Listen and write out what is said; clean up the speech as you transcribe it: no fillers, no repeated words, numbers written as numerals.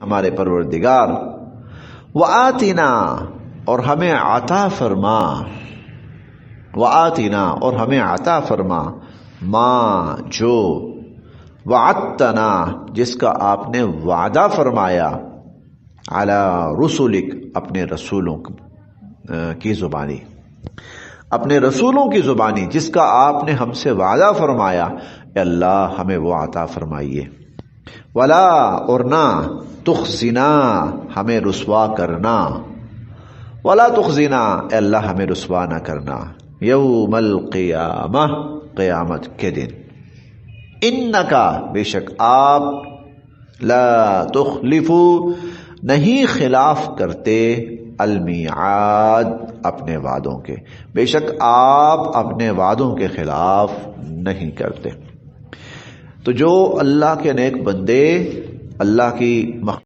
ہمارے پروردگار، وآتنا اور ہمیں عطا فرما، وآتنا اور ہمیں عطا فرما، ما جو، وعدتنا جس کا آپ نے وعدہ فرمایا، علی رسولک اپنے رسولوں کی زبانی، اپنے رسولوں کی زبانی جس کا آپ نے ہم سے وعدہ فرمایا، اے اللہ ہمیں وہ عطا فرمائیے۔ ولا اور نہ، تخزنا ہمیں رسوا کرنا، ولا تخزنا اے اللہ ہمیں رسوا نہ کرنا، یوم القیامہ قیامت کے دن، انکا بے شک آپ، لا تخلف نہیں خلاف کرتے، المیعاد اپنے وعدوں کے، بے شک آپ اپنے وعدوں کے خلاف نہیں کرتے۔ تو جو اللہ کے نیک بندے اللہ کی